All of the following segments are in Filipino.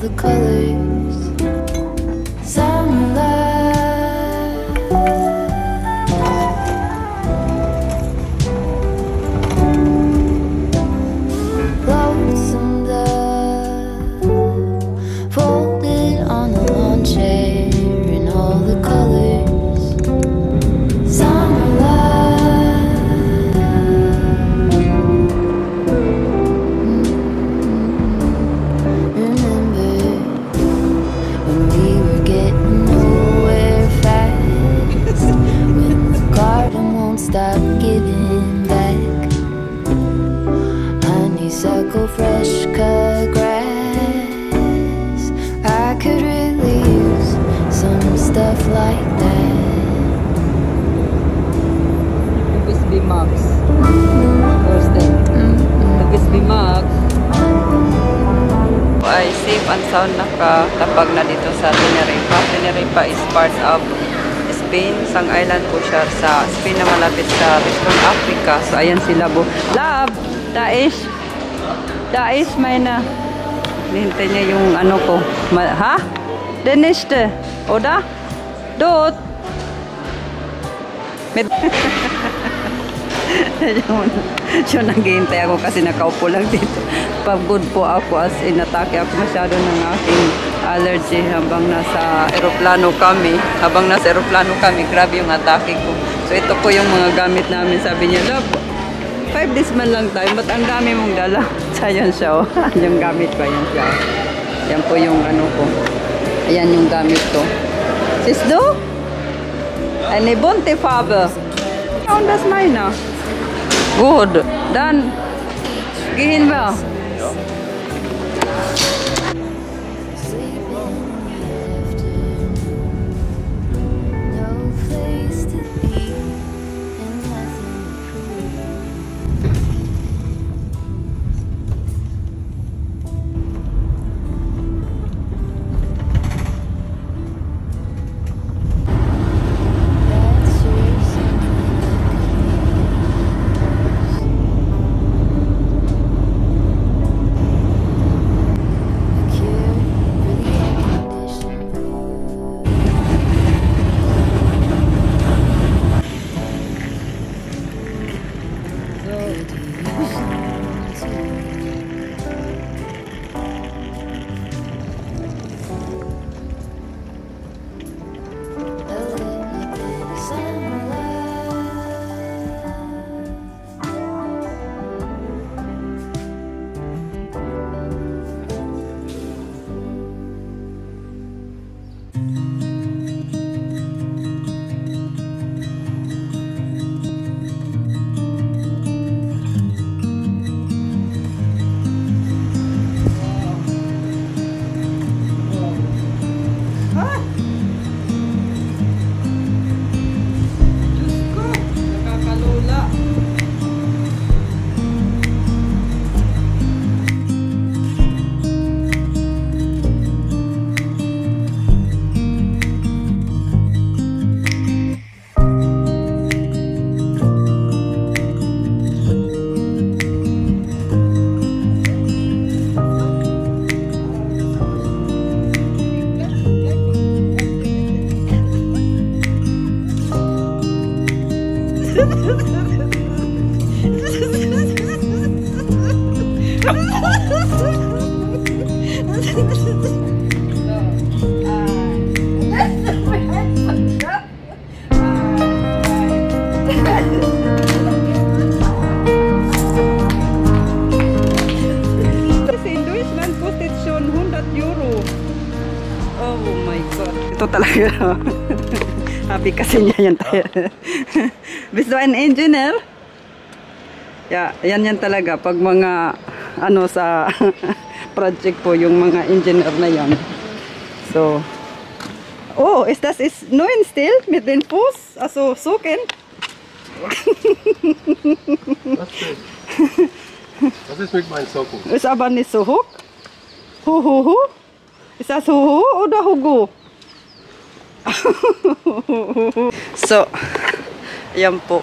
the colors. Summer lonesome dove folded on the lawn chair in all the colors. Summer remember when we were getting nowhere fast, when the garden won't stop giving back honeysuckle, fresh cut grass. I could really use some stuff like that. Bisbee Max. Where's that? The Bisbee Max. Ay safe and sound nakatapag na dito sa Tenerife. Tenerife is part of Spain. Isang island po siya sa Spain na malapit sa Western Africa. So ayan sila po. Love! Dais may na. Hintay niya yung ano ko. Ha? Deniste. Oda? Dot? Yun naghihintay ako kasi nakaupo lang dito. Pagod po ako as inatake ako masyado ng aking allergy habang nasa aeroplano kami. Grabe yung atake ko. So ito po yung mga gamit namin. Sabi niya, love, 5 days man lang tayo. Ba't ang dami mong dala? Ayan siya, oh. Yung gamit ko, ayan siya. Yan po yung ano ko. Ayan yung gamit ko. Sisdo? Eine bunte Farbe. Oh, das meine. Gut, dann gehen wir. Ito talaga. Happy kasi niya yan tayo. Bist du ein engineer? Yeah, yan talaga. Pag mga ano sa project po, yung mga engineer na yan. So, oh, ist das ist neun still mit den Fuß? Also, suchen? Was ist mit meinen Socken? Ist aber nicht so hoch. Hu. Ist das Hu oder Hugo? So, ayan po.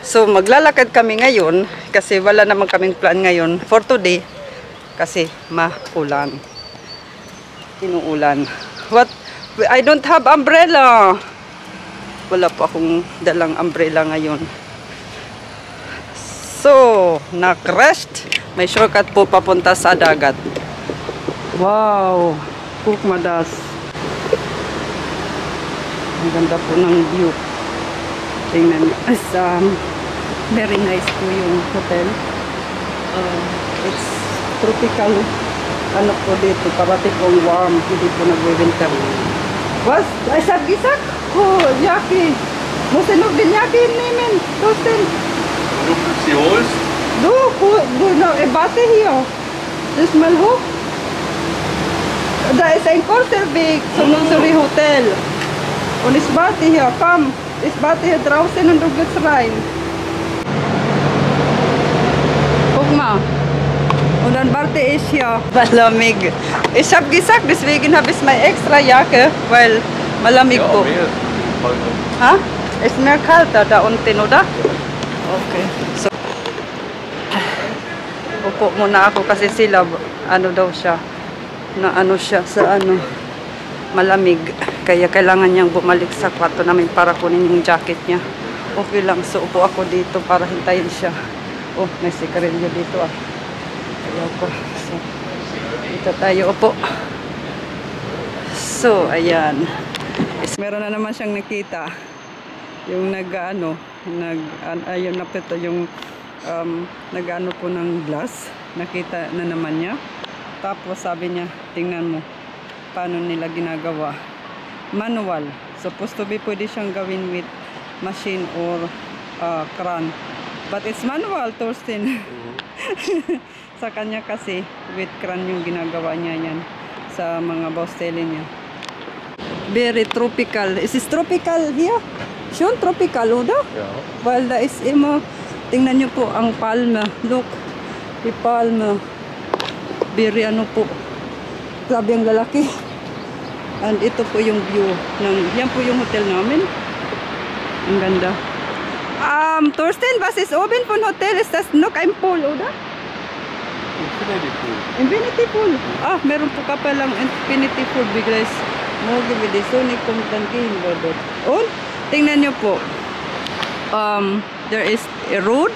So, maglalakad kami ngayon kasi wala namang kaming plan ngayon for today kasi makulan. Inuulan. What? I don't have umbrella. Wala pa akong dalang umbrella ngayon. So, na-crashed. May shortcut po papunta sa dagat. Wow! Kukmadas. Ang ganda po ng view. Tingnan niyo. Very nice po yung hotel. It's tropical. Ano po dito? Parati pong warm. Hindi po nag-winter. Was? Ay, sagisak? Oh, yaki. Musinog din yaki namin. Toastin. Du sie holst? Du, no, bate hier. Das mal hoch. Da ist ein Korselweg zu unserem Hotel. Und ich warte hier, komm. Ich warte hier draußen und du gehst rein. Guck mal. Und dann warte ich hier. Malamig. Ich habe gesagt, deswegen habe ich meine extra Jacke, weil malamig po. Mehr. Ha? Ist mehr kalter da unten, oder? Okay. So, upo muna ako kasi sila, ano daw siya, na ano siya sa ano, malamig. Kaya kailangan niyang bumalik sa kwarto namin para kunin yung jacket niya. Okay lang, so upo ako dito para hintayin siya. Oh, may sigarilyo dito ah. Ayaw ko. So, dito tayo upo. So, ayan. Meron na naman siyang nakita. Yung ayun na pito yung nag-ano po ng glass. Nakita na naman niya. Tapos sabi niya, tingnan mo paano nila ginagawa. Manual. Supposed to be pwede siyang gawin with machine or cran. But it's manual, Thorsten. Sa kanya kasi with cran yung ginagawa niya yan sa mga bostele niya. Very tropical. Is it tropical here? Schon tropical, oder? Ja. Weil da ist immer, tingnan nyo po ang palma. Look, the palma. Very ano po. Grabe ang lalaki. And ito po yung view ng, yan po yung hotel namin. Ang ganda. Thorsten, was ist oben von Hotel? Ist das noch ein Pool, oder? Infinity Pool. Infinity Pool. Ah, meron po ka palang Infinity Pool because morgen with the Sonic kommt dann gehen würde. Und tingnan nyo po. There is a road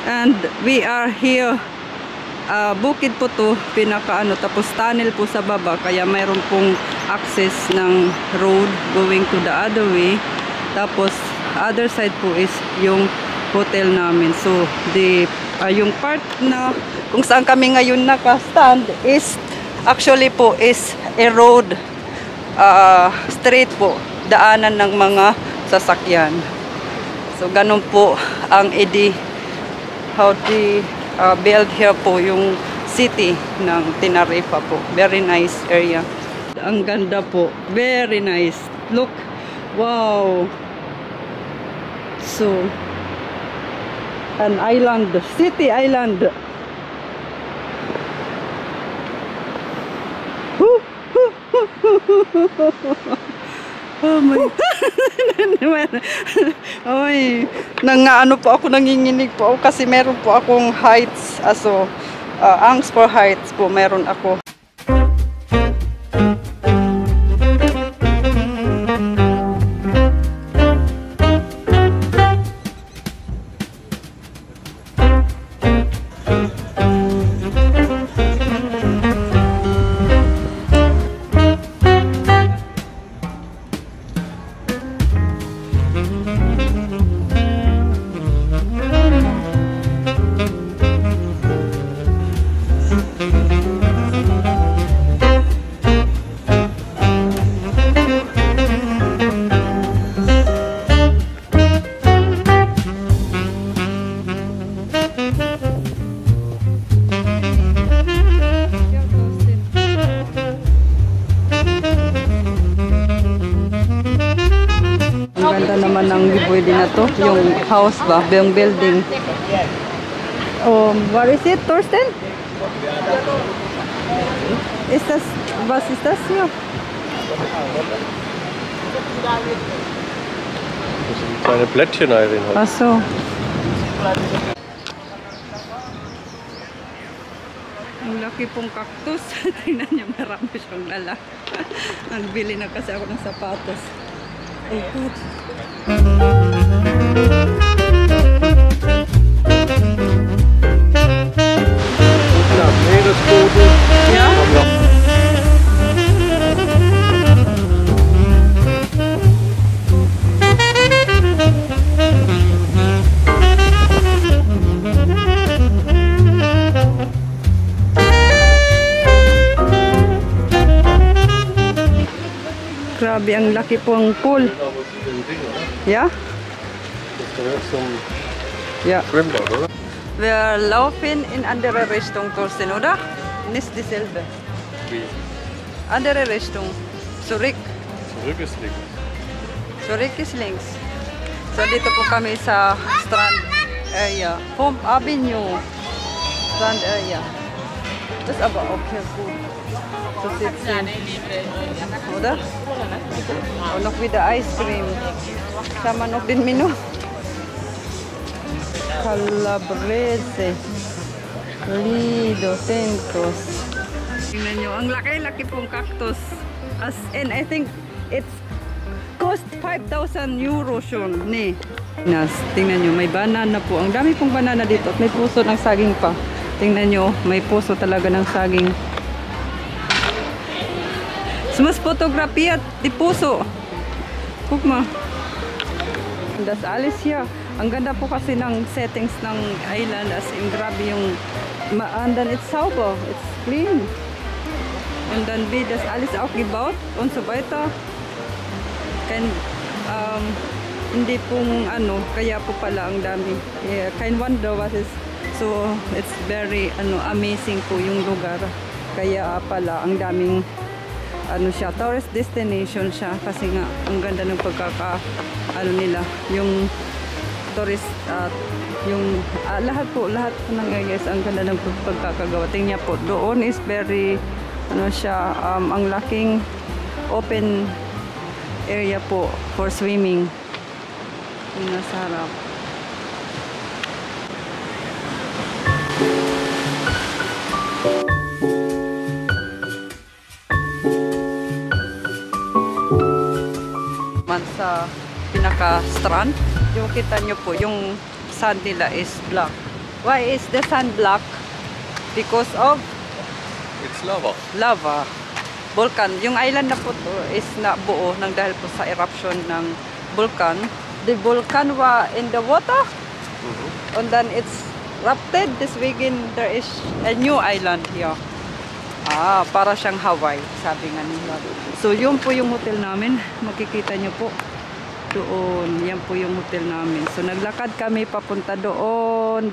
and we are here. Bukid po to, pinakaano, tapos tunnel po sa baba, kaya mayroon pong access ng road going to the other way. Tapos other side po is yung hotel namin. So yung part na kung saan kami ngayon naka-stand is actually po is a road, straight po, daanan ng mga sasakyan. So ganun po ang how the build here po yung city ng Tenerife po. Very nice area. Ang ganda po. Very nice. Look. Wow. So an island, city island. Oh my Oy, ano po ako, nanginginig po ako kasi meron po akong heights, angst for heights po meron ako. Naman ang pwede na to, yung house ba, yung building. Where is it, Thorsten? Was ist das hier? Das sind kleine Blättchen rein. Ach so. Ang laki pong cactus. Tingnan niyo, marami siyang dala. Nagbili na kasi ako ng sapatos. Oh God. Ja, Meeresboden. Ja? Grabe, ang laki po ang pool. Ja? Das ist doch so ein Ja. Schwimmbad, oder? Wir laufen in andere Richtung, Thorsten, oder? Nicht dieselbe. Wie? Andere Richtung. Zurück. Zurück ist links. Zurück ist links. So, dito po kami sa Strand Area. Home Avenue. Strand Area. Das ist aber auch sehr gut. So sitzen. Oder? Und noch wieder Ice Cream. Sama noch den Menü. Calabrese. Lido, Tentos. Tingnan nyo, ang laki-laki pong cactus. As in, I think it's cost 5,000 euros yun. Ni. Tingnan nyo, may banana po. Ang dami pong banana dito. At may puso ng saging pa. Tingnan nyo, may puso talaga ng saging. Mas fotografiya di puso. Guck mal. Das alles hier. Ang ganda po kasi ng settings ng island, as in grabe yung and then it's sauber, it's clean. Und dann wird das alles aufgebaut und so weiter. Hindi pong ano, kaya po pala ang dami. Yeah, kein wonder what is. So it's very amazing po yung lugar. Kaya pala ang daming siya, tourist destination siya kasi nga ang ganda ng nila, yung tourist yung lahat po ng areas ang ganda ng pagkakagawa. Tingnan po, doon is very siya, ang laking open area po for swimming. Yung nasa harap. Sa pinaka-strand, yung kita nyo po, yung sand nila is black. Why is the sand black? Because of? It's lava. Lava. Volcan. Yung island na po to is nabuo ng dahil po sa eruption ng volcan. The volcan was in the water, and then it's erupted. This weekend there is a new island here. Para siyang Hawaii, sabi nga nila. So, yun po yung hotel namin. Makikita nyo po. Doon. Yan po yung hotel namin. So, naglakad kami papunta doon.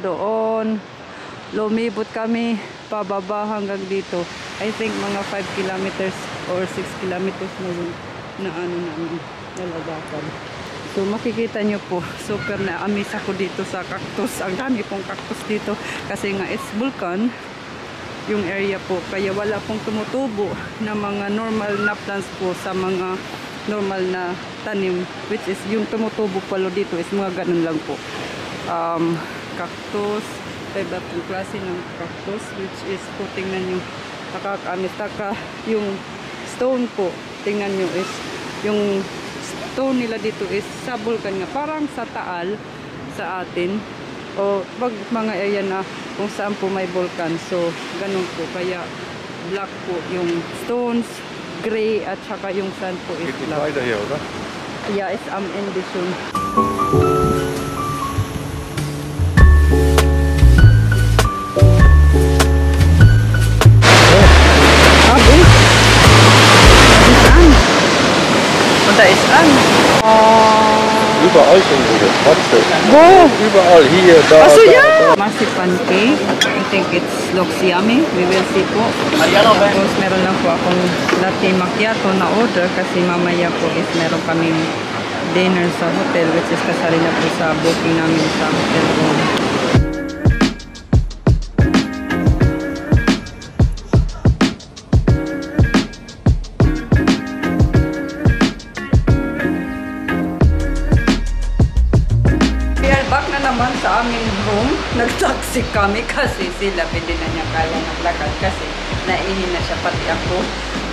Lumibot kami pababa hanggang dito. I think mga 5 kilometers or 6 kilometers na yun na namin nalagakan. So, makikita nyo po. Super na-amaze ako dito sa cactus. Ang dami pong cactus dito. Kasi nga, it's volcan. Yung area po, kaya wala pong tumutubo na mga normal na plants po sa mga normal na tanim, which is yung tumutubo palo dito is mga ganun lang po. Cactus, iba pong klase ng cactus, which is po, tingnan nyo, yung stone po, tingnan nyo is, yung stone nila dito is sa vulkan nga, parang sa Taal sa atin, o pag mga area na kung saan po may volcan. So, ganun po. Kaya, black po yung stones, gray, at saka yung sand po is Geht nicht black. weiter hier, oder? Yeah, it's am Ende schon. Und da ist an. Überall schon wieder. Warte. Wo? Überall. Hier, da, Achso, da, ja! da. Marzipan cake. I think it looks yummy. We will see po. Tapos meron lang po akong latte macchiato na order kasi mamaya po is meron kaming dinner sa hotel, which is kasali na po sa booking namin sa hotel room. Sa aming room, nag-taxi homesick kami kasi sila hindi na niya kaya naglakad kasi naihi na siya pati ako.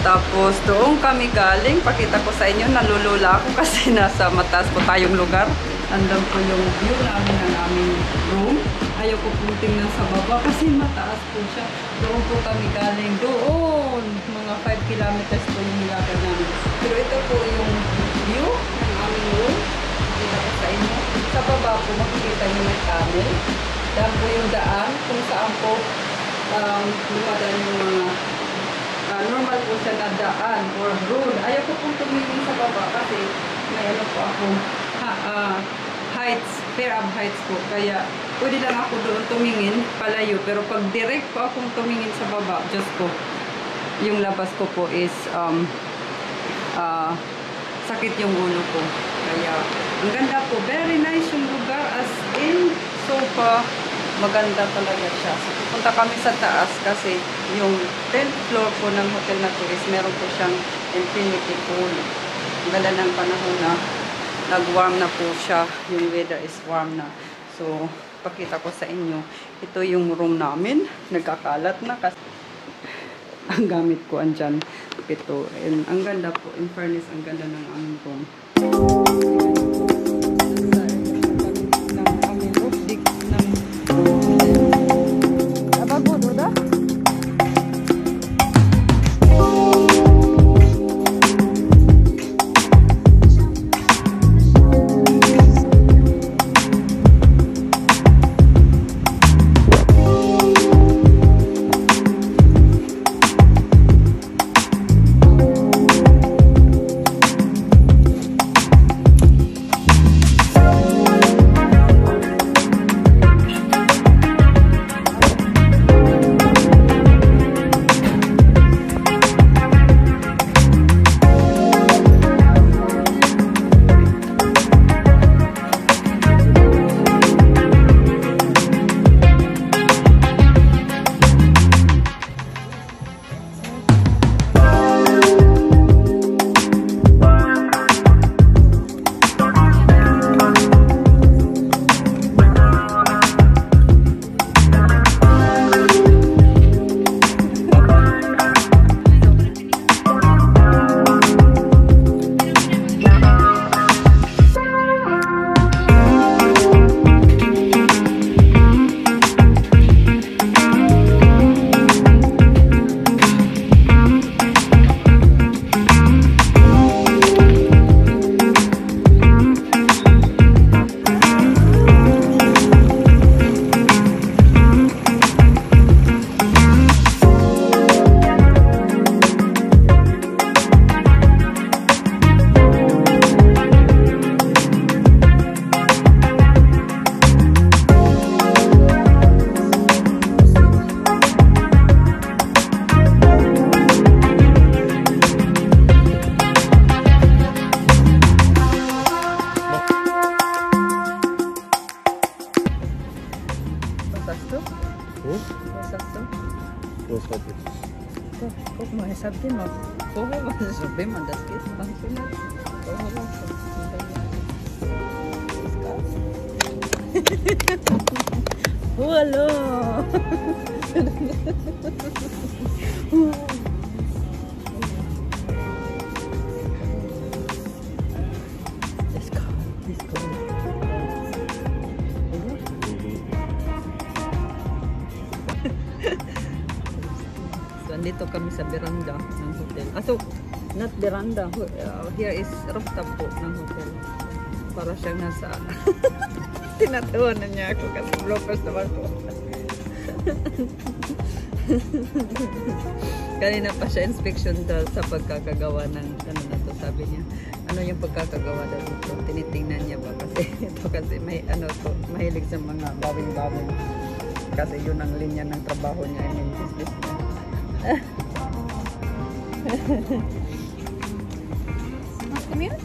Tapos doon kami galing, pakita ko sa inyo, nalulula ako kasi nasa mataas po tayong lugar. Andun po yung view namin ng aming room. Ayaw ko pong tingnan sa baba kasi mataas po siya. Doon po kami galing doon. Mga 5 kilometers po yung nilakad namin. Pero ito po yung view ng aming room. Pakita ko sa inyo. Sa baba po makikita nyo may tunnel. Daan po yung daan kung saan po lumadaan yung mga normal po siya na daan or road. Ayaw ko pong tumingin sa baba kasi may ano po ako heights, fear of heights po. Kaya pwede lang ako doon tumingin palayo. Pero pag direct po akong tumingin sa baba, Diyos ko, yung labas ko po is sakit yung ulo ko. Kaya ang ganda po. Very nice yung lugar as in sofa. Maganda talaga siya. So, pupunta kami sa taas kasi yung 10th floor po ng hotel na to is meron po siyang infinity pool. Ang ganda ng panahon na nag-warm na po siya. Yung weather is warm na. So, pakita ko sa inyo. Ito yung room namin. Nagkakalat na kasi ang gamit ko andyan. Ito. And ang ganda po. In fairness, ang ganda ng aming room. Guck mal, ich hab den noch. Vorher war das schon, wenn man das geht, dann findet. Vorher war schon. Oh, hallo! Dito kami sa veranda ng hotel. So, not veranda. Here is rooftop po ng hotel. Para siyang nasa... Tinatawanan niya ako kasi bloopers naman po. Kanina pa siya inspection sa pagkakagawa ng ano na to, sabi niya. Ano yung pagkakagawa daw dito? Tinitingnan niya ba? Kasi ito kasi may ano to, mahilig sa mga bawing-bawing. Kasi yun ang linya ng trabaho niya and business niya. Come here.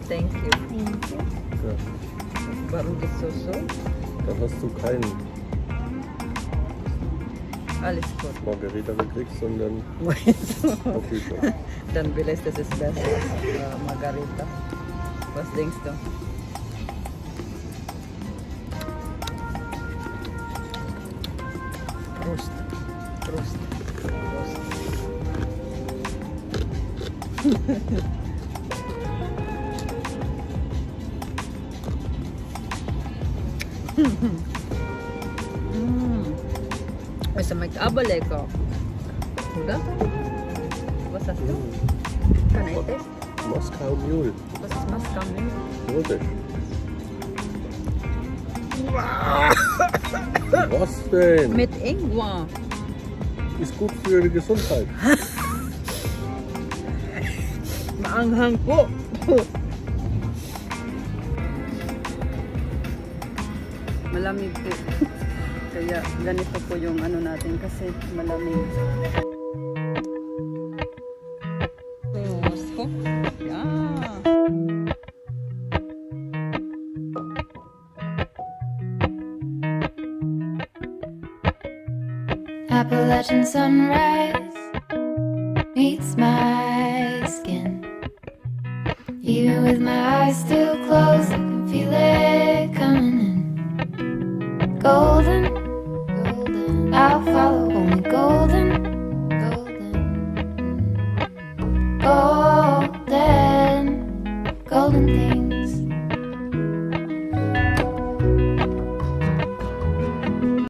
Thank you. Ja. Warum ist so? Da hast du keinen. Alles gut. Margarita gekriegt, sondern Mojito. Dann vielleicht das ist besser als Margarita. Was denkst du? Prost. Prost. Prost. Es schmeckt aber lecker. Oder? Was hast du? Kann ich das? Moskau Mule. Was ist Moskau Mule? Russisch. Was denn? Mit Ingwer. Ist gut für die Gesundheit. Maanghang po. Malamig po. Kaya ganito po yung ano natin kasi malamig. Gusto? Yeah. Appalachian sunrise meets my skin. Even with my eyes still closed, I can feel it coming in. Golden, golden, I'll follow